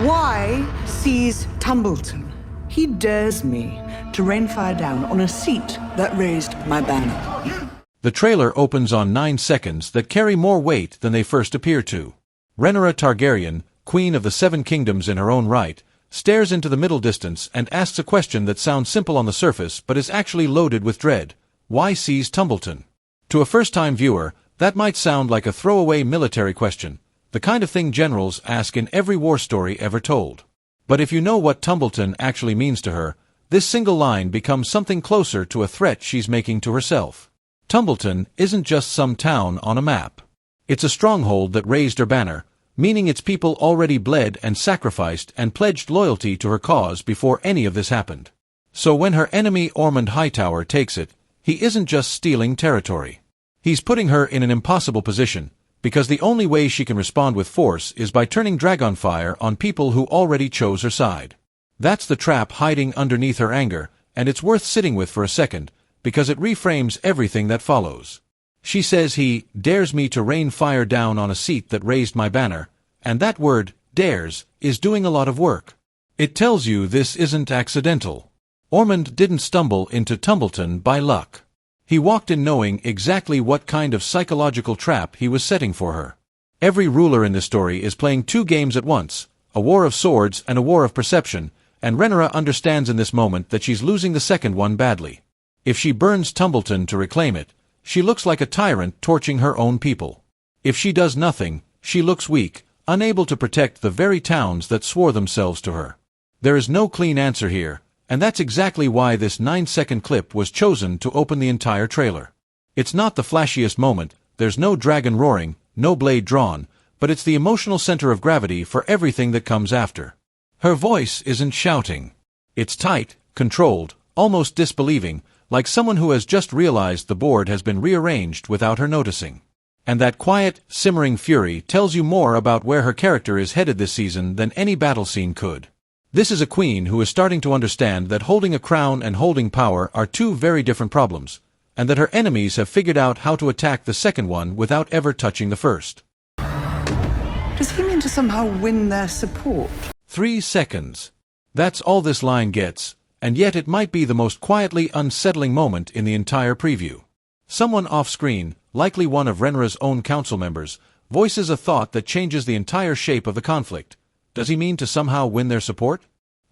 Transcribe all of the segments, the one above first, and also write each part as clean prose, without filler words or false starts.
Why seize Tumbleton? He dares me to rain fire down on a seat that raised my banner. The trailer opens on 9 seconds that carry more weight than they first appear to. Rhaenyra Targaryen, Queen of the Seven Kingdoms in her own right, stares into the middle distance and asks a question that sounds simple on the surface but is actually loaded with dread. Why seize Tumbleton? To a first-time viewer, that might sound like a throwaway military question, the kind of thing generals ask in every war story ever told. But if you know what Tumbleton actually means to her, this single line becomes something closer to a threat she's making to herself. Tumbleton isn't just some town on a map. It's a stronghold that raised her banner, meaning its people already bled and sacrificed and pledged loyalty to her cause before any of this happened. So when her enemy Ormond Hightower takes it, he isn't just stealing territory. He's putting her in an impossible position, because the only way she can respond with force is by turning dragonfire on people who already chose her side. That's the trap hiding underneath her anger, and it's worth sitting with for a second, because it reframes everything that follows. She says he dares me to rain fire down on a seat that raised my banner, and that word, dares, is doing a lot of work. It tells you this isn't accidental. Ormond didn't stumble into Tumbleton by luck. He walked in knowing exactly what kind of psychological trap he was setting for her. Every ruler in this story is playing two games at once, a war of swords and a war of perception, and Rhaenyra understands in this moment that she's losing the second one badly. If she burns Tumbleton to reclaim it, she looks like a tyrant torching her own people. If she does nothing, she looks weak, unable to protect the very towns that swore themselves to her. There is no clean answer here, and that's exactly why this 9-second clip was chosen to open the entire trailer. It's not the flashiest moment, there's no dragon roaring, no blade drawn, but it's the emotional center of gravity for everything that comes after. Her voice isn't shouting. It's tight, controlled, almost disbelieving, like someone who has just realized the board has been rearranged without her noticing. And that quiet, simmering fury tells you more about where her character is headed this season than any battle scene could. This is a queen who is starting to understand that holding a crown and holding power are two very different problems, and that her enemies have figured out how to attack the second one without ever touching the first. Does he mean to somehow win their support? 3 seconds. That's all this line gets, and yet it might be the most quietly unsettling moment in the entire preview. Someone off-screen, likely one of Rhaenyra's own council members, voices a thought that changes the entire shape of the conflict. Does he mean to somehow win their support?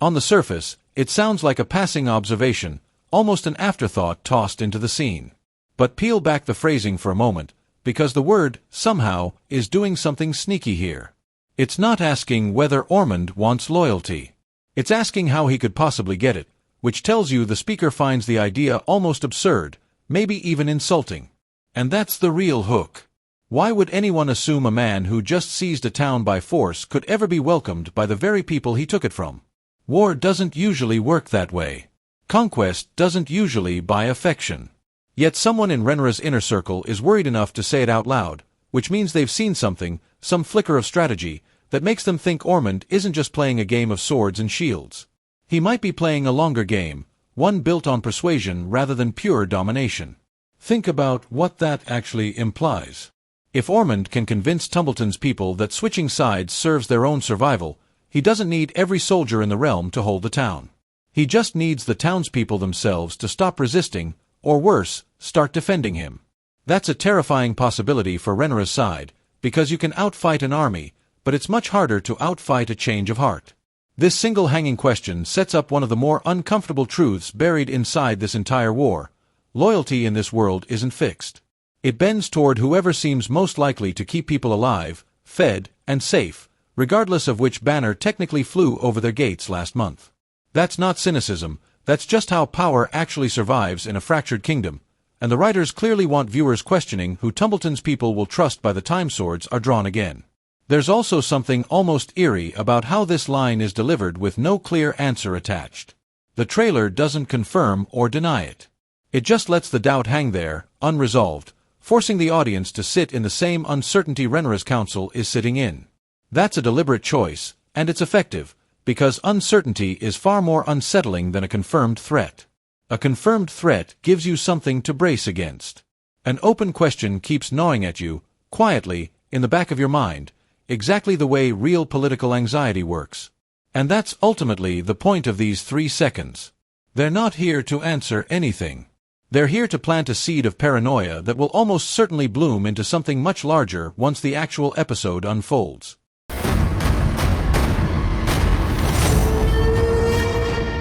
On the surface, it sounds like a passing observation, almost an afterthought tossed into the scene. But peel back the phrasing for a moment, because the word, somehow, is doing something sneaky here. It's not asking whether Ormond wants loyalty. It's asking how he could possibly get it, which tells you the speaker finds the idea almost absurd, maybe even insulting. And that's the real hook. Why would anyone assume a man who just seized a town by force could ever be welcomed by the very people he took it from? War doesn't usually work that way. Conquest doesn't usually buy affection. Yet someone in Rhaenyra's inner circle is worried enough to say it out loud, which means they've seen something, some flicker of strategy, that makes them think Ormond isn't just playing a game of swords and shields. He might be playing a longer game, one built on persuasion rather than pure domination. Think about what that actually implies. If Ormond can convince Tumbleton's people that switching sides serves their own survival, he doesn't need every soldier in the realm to hold the town. He just needs the townspeople themselves to stop resisting, or worse, start defending him. That's a terrifying possibility for Rhaenyra's side, because you can outfight an army, but it's much harder to outfight a change of heart. This single hanging question sets up one of the more uncomfortable truths buried inside this entire war. Loyalty in this world isn't fixed. It bends toward whoever seems most likely to keep people alive, fed, and safe, regardless of which banner technically flew over their gates last month. That's not cynicism, that's just how power actually survives in a fractured kingdom, and the writers clearly want viewers questioning who Tumbleton's people will trust by the time swords are drawn again. There's also something almost eerie about how this line is delivered with no clear answer attached. The trailer doesn't confirm or deny it. It just lets the doubt hang there, unresolved, forcing the audience to sit in the same uncertainty Rhaenyra's council is sitting in. That's a deliberate choice, and it's effective, because uncertainty is far more unsettling than a confirmed threat. A confirmed threat gives you something to brace against. An open question keeps gnawing at you, quietly, in the back of your mind, exactly the way real political anxiety works. And that's ultimately the point of these 3 seconds. They're not here to answer anything. They're here to plant a seed of paranoia that will almost certainly bloom into something much larger once the actual episode unfolds.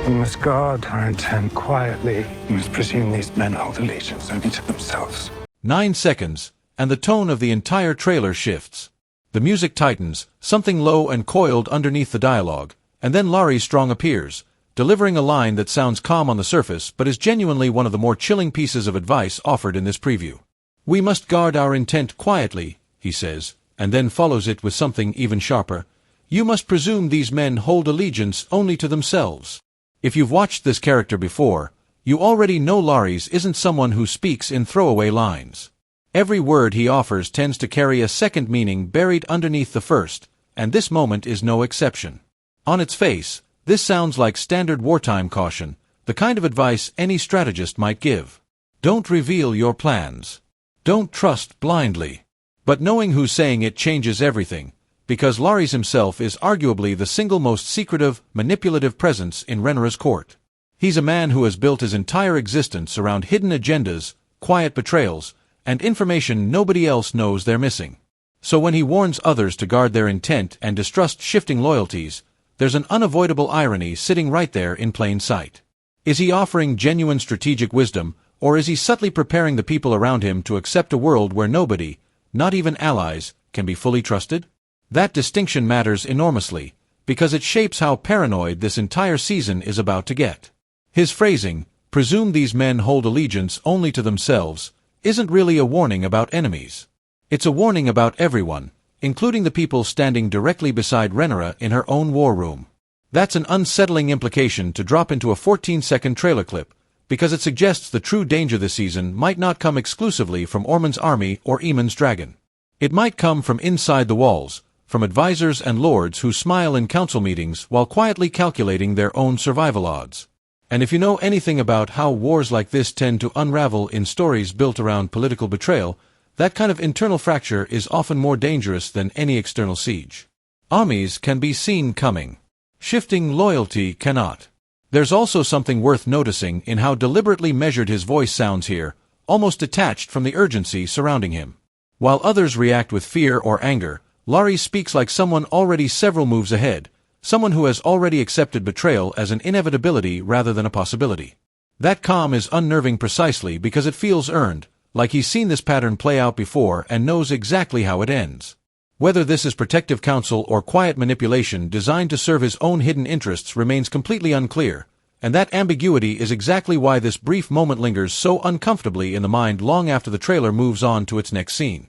We must guard our intent quietly. We must presume these men hold allegiance only to themselves. 9 seconds, and the tone of the entire trailer shifts. The music tightens, something low and coiled underneath the dialogue, and then Laurie Strong appears, delivering a line that sounds calm on the surface but is genuinely one of the more chilling pieces of advice offered in this preview. "We must guard our intent quietly," he says, and then follows it with something even sharper. "You must presume these men hold allegiance only to themselves." If you've watched this character before, you already know Laurie's isn't someone who speaks in throwaway lines. Every word he offers tends to carry a second meaning buried underneath the first, and this moment is no exception. On its face, this sounds like standard wartime caution, the kind of advice any strategist might give. Don't reveal your plans. Don't trust blindly. But knowing who's saying it changes everything, because Laurie's himself is arguably the single most secretive, manipulative presence in Rhaenyra's court. He's a man who has built his entire existence around hidden agendas, quiet betrayals, and information nobody else knows they're missing. So when he warns others to guard their intent and distrust shifting loyalties, there's an unavoidable irony sitting right there in plain sight. Is he offering genuine strategic wisdom, or is he subtly preparing the people around him to accept a world where nobody, not even allies, can be fully trusted? That distinction matters enormously, because it shapes how paranoid this entire season is about to get. His phrasing, "presume these men hold allegiance only to themselves," isn't really a warning about enemies. It's a warning about everyone, including the people standing directly beside Rhaenyra in her own war room. That's an unsettling implication to drop into a 14-second trailer clip, because it suggests the true danger this season might not come exclusively from Ormond's army or Aemon's dragon. It might come from inside the walls, from advisors and lords who smile in council meetings while quietly calculating their own survival odds. And if you know anything about how wars like this tend to unravel in stories built around political betrayal, that kind of internal fracture is often more dangerous than any external siege. Armies can be seen coming. Shifting loyalty cannot. There's also something worth noticing in how deliberately measured his voice sounds here, almost detached from the urgency surrounding him. While others react with fear or anger, Laurie speaks like someone already several moves ahead, someone who has already accepted betrayal as an inevitability rather than a possibility. That calm is unnerving precisely because it feels earned, like he's seen this pattern play out before and knows exactly how it ends. Whether this is protective counsel or quiet manipulation designed to serve his own hidden interests remains completely unclear, and that ambiguity is exactly why this brief moment lingers so uncomfortably in the mind long after the trailer moves on to its next scene.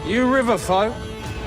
You river folk?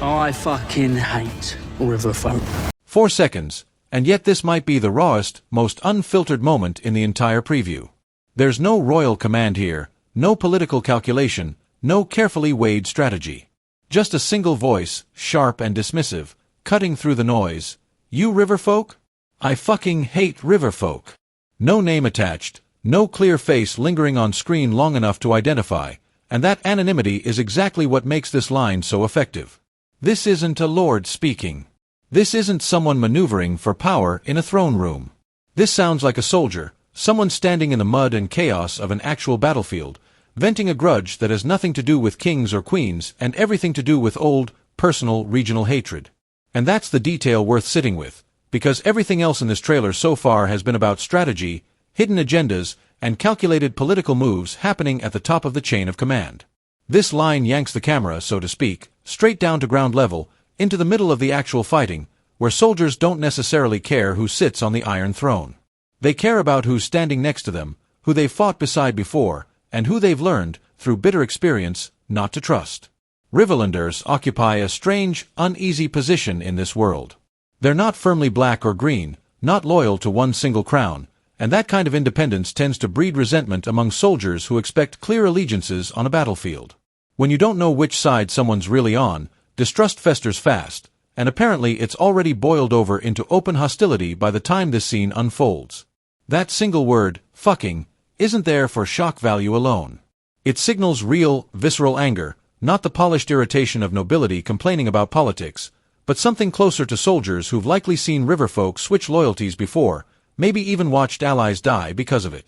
I fucking hate river folk. 4 seconds, and yet this might be the rawest, most unfiltered moment in the entire preview. There's no royal command here, no political calculation, no carefully weighed strategy. Just a single voice, sharp and dismissive, cutting through the noise. "You riverfolk? I fucking hate riverfolk." No name attached, no clear face lingering on screen long enough to identify, and that anonymity is exactly what makes this line so effective. This isn't a lord speaking. This isn't someone maneuvering for power in a throne room. This sounds like a soldier, someone standing in the mud and chaos of an actual battlefield, venting a grudge that has nothing to do with kings or queens and everything to do with old, personal, regional hatred. And that's the detail worth sitting with, because everything else in this trailer so far has been about strategy, hidden agendas, and calculated political moves happening at the top of the chain of command. This line yanks the camera, so to speak, straight down to ground level, into the middle of the actual fighting, where soldiers don't necessarily care who sits on the Iron Throne. They care about who's standing next to them, who they've fought beside before, and who they've learned, through bitter experience, not to trust. Riverlanders occupy a strange, uneasy position in this world. They're not firmly black or green, not loyal to one single crown, and that kind of independence tends to breed resentment among soldiers who expect clear allegiances on a battlefield. When you don't know which side someone's really on, distrust festers fast, and apparently it's already boiled over into open hostility by the time this scene unfolds. That single word, fucking, isn't there for shock value alone. It signals real, visceral anger, not the polished irritation of nobility complaining about politics, but something closer to soldiers who've likely seen riverfolk switch loyalties before, maybe even watched allies die because of it.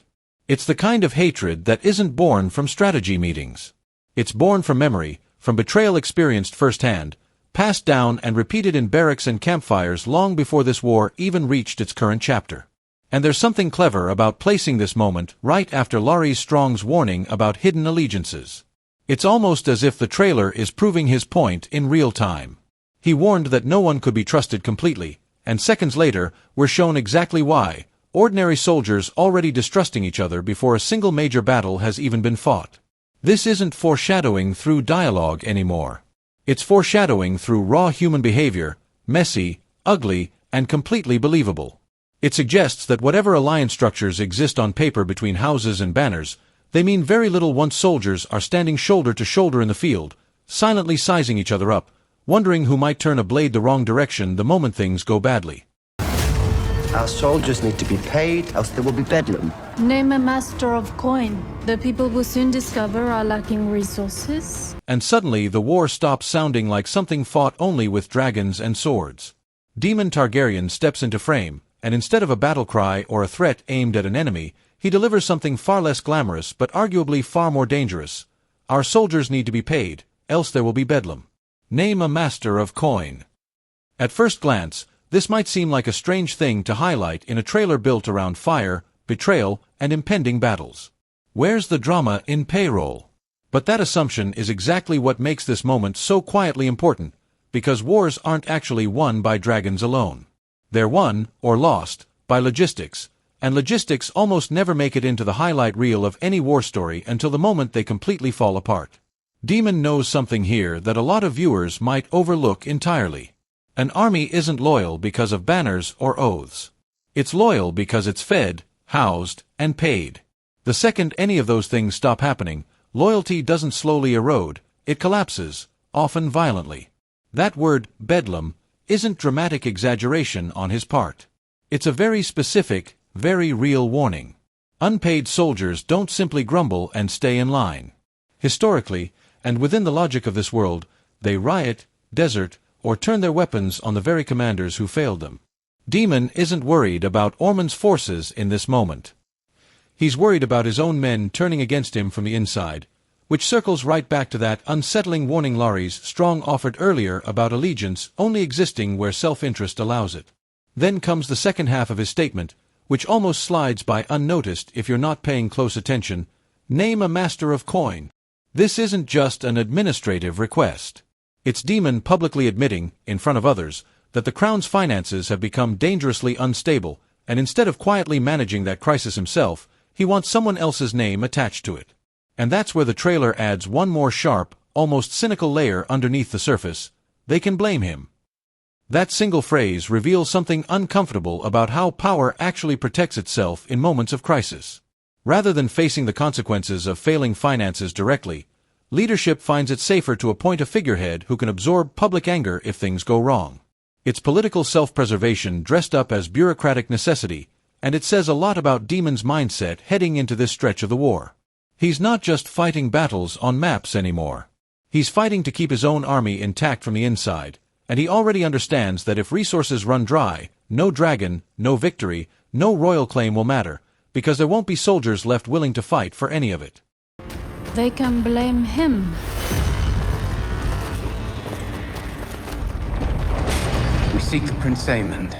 It's the kind of hatred that isn't born from strategy meetings. It's born from memory, from betrayal experienced firsthand, passed down and repeated in barracks and campfires long before this war even reached its current chapter. And there's something clever about placing this moment right after Laurie Strong's warning about hidden allegiances. It's almost as if the trailer is proving his point in real time. He warned that no one could be trusted completely, and seconds later, we're shown exactly why, ordinary soldiers already distrusting each other before a single major battle has even been fought. This isn't foreshadowing through dialogue anymore. It's foreshadowing through raw human behavior, messy, ugly, and completely believable. It suggests that whatever alliance structures exist on paper between houses and banners, they mean very little once soldiers are standing shoulder to shoulder in the field, silently sizing each other up, wondering who might turn a blade the wrong direction the moment things go badly. Our soldiers need to be paid, else there will be bedlam. Name a master of coin. The people will soon discover are lacking resources. And suddenly the war stops sounding like something fought only with dragons and swords. Daemon Targaryen steps into frame, and instead of a battle cry or a threat aimed at an enemy, he delivers something far less glamorous but arguably far more dangerous. Our soldiers need to be paid, else there will be bedlam. Name a master of coin. At first glance, this might seem like a strange thing to highlight in a trailer built around fire, betrayal, and impending battles. Where's the drama in payroll? But that assumption is exactly what makes this moment so quietly important, because wars aren't actually won by dragons alone. They're won, or lost, by logistics, and logistics almost never make it into the highlight reel of any war story until the moment they completely fall apart. Daemon knows something here that a lot of viewers might overlook entirely. An army isn't loyal because of banners or oaths. It's loyal because it's fed, housed, and paid. The second any of those things stop happening, loyalty doesn't slowly erode, it collapses, often violently. That word, bedlam, isn't dramatic exaggeration on his part. It's a very specific, very real warning. Unpaid soldiers don't simply grumble and stay in line. Historically, and within the logic of this world, they riot, desert, or turn their weapons on the very commanders who failed them. Daemon isn't worried about Ormond's forces in this moment. He's worried about his own men turning against him from the inside, which circles right back to that unsettling warning Laurie Strong offered earlier about allegiance only existing where self-interest allows it. Then comes the second half of his statement, which almost slides by unnoticed if you're not paying close attention. Name a master of coin. This isn't just an administrative request. It's Daemon publicly admitting, in front of others, that the crown's finances have become dangerously unstable, and instead of quietly managing that crisis himself, he wants someone else's name attached to it. And that's where the trailer adds one more sharp, almost cynical layer underneath the surface. They can blame him. That single phrase reveals something uncomfortable about how power actually protects itself in moments of crisis. Rather than facing the consequences of failing finances directly, leadership finds it safer to appoint a figurehead who can absorb public anger if things go wrong. It's political self-preservation dressed up as bureaucratic necessity, and it says a lot about Daemon's mindset heading into this stretch of the war. He's not just fighting battles on maps anymore. He's fighting to keep his own army intact from the inside, and he already understands that if resources run dry, no dragon, no victory, no royal claim will matter, because there won't be soldiers left willing to fight for any of it. They can blame him. We seek Prince Aemond.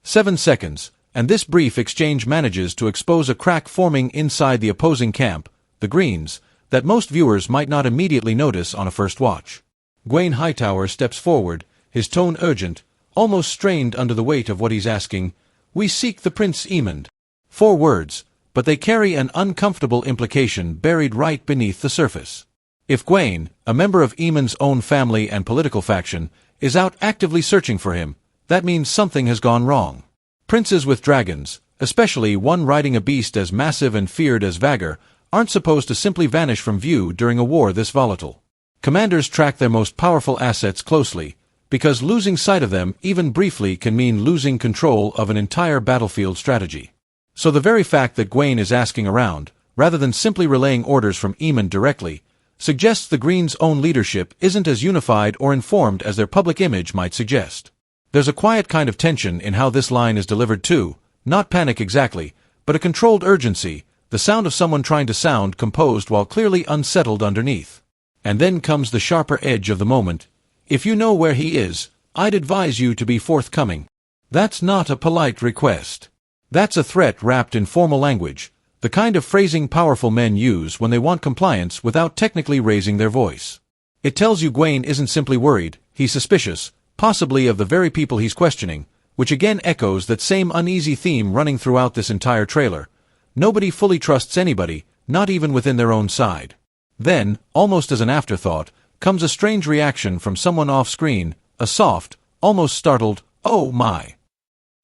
7 seconds, and this brief exchange manages to expose a crack forming inside the opposing camp, the Greens, that most viewers might not immediately notice on a first watch. Gwaine Hightower steps forward, his tone urgent, almost strained under the weight of what he's asking. We seek the Prince Aemond. 4 words, but they carry an uncomfortable implication buried right beneath the surface. If Gwaine, a member of Aemond's own family and political faction, is out actively searching for him, that means something has gone wrong. Princes with dragons, especially one riding a beast as massive and feared as Vhagar, aren't supposed to simply vanish from view during a war this volatile. Commanders track their most powerful assets closely, because losing sight of them even briefly can mean losing control of an entire battlefield strategy. So the very fact that Gwaine is asking around, rather than simply relaying orders from Aemond directly, suggests the Greens' own leadership isn't as unified or informed as their public image might suggest. There's a quiet kind of tension in how this line is delivered too, not panic exactly, but a controlled urgency, the sound of someone trying to sound composed while clearly unsettled underneath. And then comes the sharper edge of the moment. If you know where he is, I'd advise you to be forthcoming. That's not a polite request. That's a threat wrapped in formal language, the kind of phrasing powerful men use when they want compliance without technically raising their voice. It tells you Gawain isn't simply worried, he's suspicious, possibly of the very people he's questioning, which again echoes that same uneasy theme running throughout this entire trailer. Nobody fully trusts anybody, not even within their own side. Then, almost as an afterthought, comes a strange reaction from someone off-screen, a soft, almost startled, "Oh my."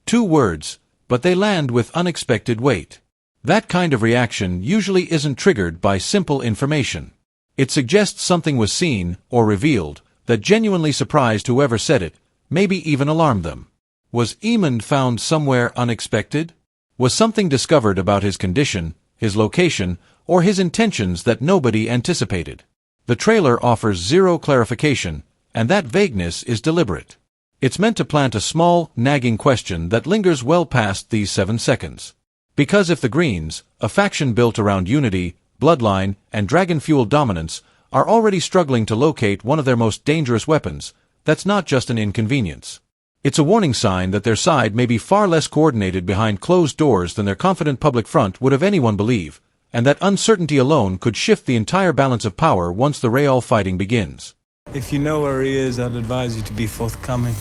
2 words, but they land with unexpected weight. That kind of reaction usually isn't triggered by simple information. It suggests something was seen, or revealed, that genuinely surprised whoever said it, maybe even alarmed them. Was Eamon found somewhere unexpected? Was something discovered about his condition, his location, or his intentions that nobody anticipated? The trailer offers zero clarification, and that vagueness is deliberate. It's meant to plant a small, nagging question that lingers well past these 7 seconds. Because if the Greens, a faction built around unity, bloodline, and dragon-fueled dominance, are already struggling to locate one of their most dangerous weapons, that's not just an inconvenience. It's a warning sign that their side may be far less coordinated behind closed doors than their confident public front would have anyone believe, and that uncertainty alone could shift the entire balance of power once the real fighting begins. If you know where he is, I'd advise you to be forthcoming.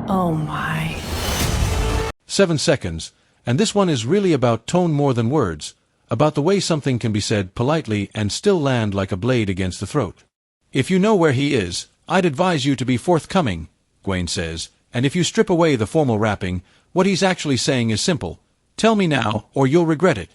Oh my. 7 seconds, and this one is really about tone more than words, about the way something can be said politely and still land like a blade against the throat. If you know where he is, I'd advise you to be forthcoming, Gawain says, and if you strip away the formal wrapping, what he's actually saying is simple. Tell me now, or you'll regret it.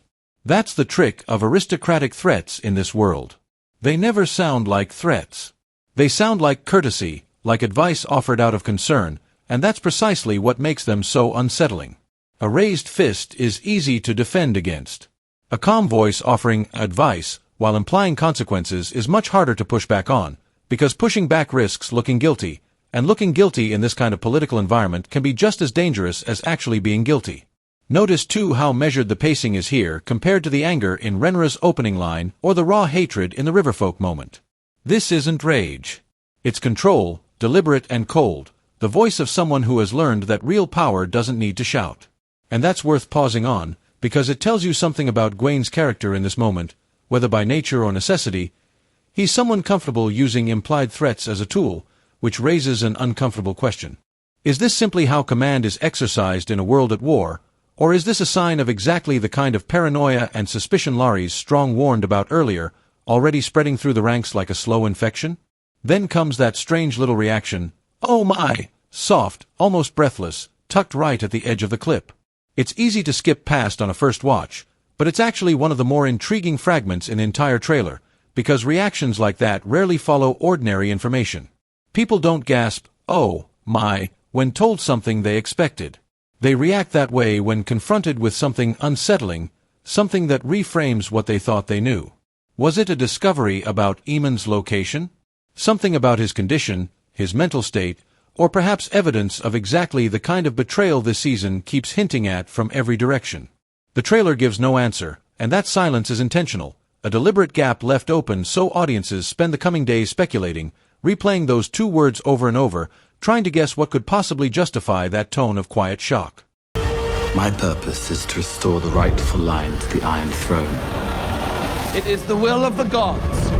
That's the trick of aristocratic threats in this world. They never sound like threats. They sound like courtesy, like advice offered out of concern, and that's precisely what makes them so unsettling. A raised fist is easy to defend against. A calm voice offering advice, while implying consequences, is much harder to push back on, because pushing back risks looking guilty, and looking guilty in this kind of political environment can be just as dangerous as actually being guilty. Notice too how measured the pacing is here compared to the anger in Renra's opening line or the raw hatred in the Riverfolk moment. This isn't rage. It's control, deliberate and cold, the voice of someone who has learned that real power doesn't need to shout. And that's worth pausing on, because it tells you something about Gawain's character in this moment, whether by nature or necessity. He's someone comfortable using implied threats as a tool, which raises an uncomfortable question. Is this simply how command is exercised in a world at war, or is this a sign of exactly the kind of paranoia and suspicion Laurie's strong warned about earlier, already spreading through the ranks like a slow infection? Then comes that strange little reaction, "Oh my!" soft, almost breathless, tucked right at the edge of the clip. It's easy to skip past on a first watch, but it's actually one of the more intriguing fragments in the entire trailer, because reactions like that rarely follow ordinary information. People don't gasp, "Oh my," when told something they expected. They react that way when confronted with something unsettling, something that reframes what they thought they knew. Was it a discovery about Eamon's location? Something about his condition, his mental state, or perhaps evidence of exactly the kind of betrayal this season keeps hinting at from every direction? The trailer gives no answer, and that silence is intentional, a deliberate gap left open so audiences spend the coming days speculating, replaying those 2 words over and over, trying to guess what could possibly justify that tone of quiet shock. My purpose is to restore the rightful line to the Iron Throne. It is the will of the gods.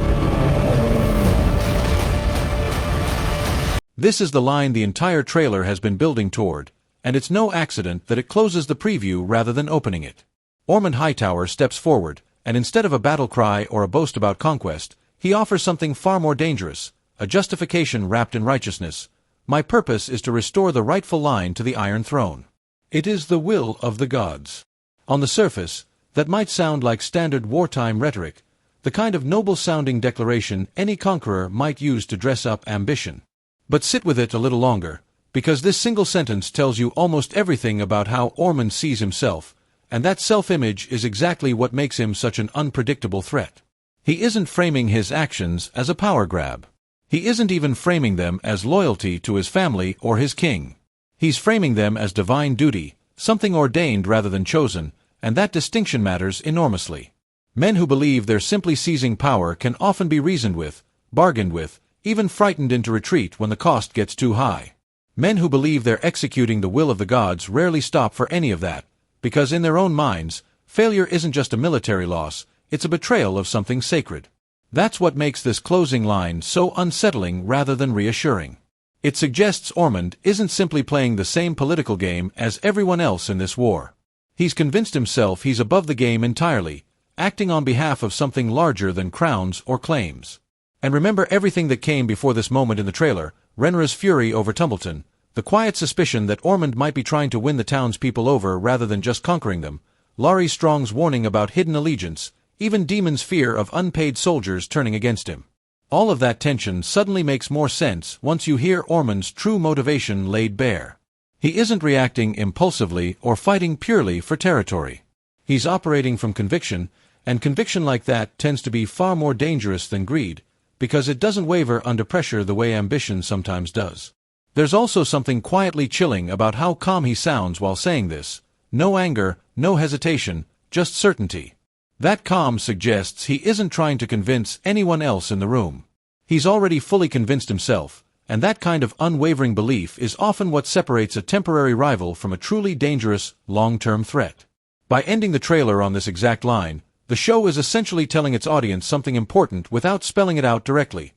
This is the line the entire trailer has been building toward, and it's no accident that it closes the preview rather than opening it. Ormond Hightower steps forward, and instead of a battle cry or a boast about conquest, he offers something far more dangerous, a justification wrapped in righteousness. My purpose is to restore the rightful line to the Iron Throne. It is the will of the gods. On the surface, that might sound like standard wartime rhetoric, the kind of noble-sounding declaration any conqueror might use to dress up ambition. But sit with it a little longer, because this single sentence tells you almost everything about how Ormond sees himself, and that self-image is exactly what makes him such an unpredictable threat. He isn't framing his actions as a power grab. He isn't even framing them as loyalty to his family or his king. He's framing them as divine duty, something ordained rather than chosen, and that distinction matters enormously. Men who believe they're simply seizing power can often be reasoned with, bargained with, even frightened into retreat when the cost gets too high. Men who believe they're executing the will of the gods rarely stop for any of that, because in their own minds, failure isn't just a military loss, it's a betrayal of something sacred. That's what makes this closing line so unsettling rather than reassuring. It suggests Ormond isn't simply playing the same political game as everyone else in this war. He's convinced himself he's above the game entirely, acting on behalf of something larger than crowns or claims. And remember everything that came before this moment in the trailer: Rhaenyra's fury over Tumbleton, the quiet suspicion that Ormond might be trying to win the townspeople over rather than just conquering them, Larry Strong's warning about hidden allegiance, even Daemon's fear of unpaid soldiers turning against him. All of that tension suddenly makes more sense once you hear Ormond's true motivation laid bare. He isn't reacting impulsively or fighting purely for territory. He's operating from conviction, and conviction like that tends to be far more dangerous than greed, because it doesn't waver under pressure the way ambition sometimes does. There's also something quietly chilling about how calm he sounds while saying this. No anger, no hesitation, just certainty. That calm suggests he isn't trying to convince anyone else in the room. He's already fully convinced himself, and that kind of unwavering belief is often what separates a temporary rival from a truly dangerous, long-term threat. By ending the trailer on this exact line, the show is essentially telling its audience something important without spelling it out directly.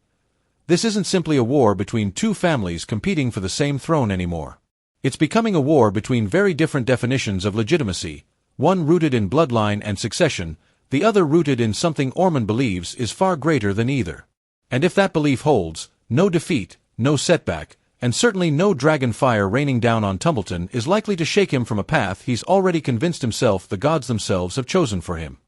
This isn't simply a war between two families competing for the same throne anymore. It's becoming a war between very different definitions of legitimacy, one rooted in bloodline and succession, the other rooted in something Ormond believes is far greater than either. And if that belief holds, no defeat, no setback, and certainly no dragon fire raining down on Tumbleton is likely to shake him from a path he's already convinced himself the gods themselves have chosen for him.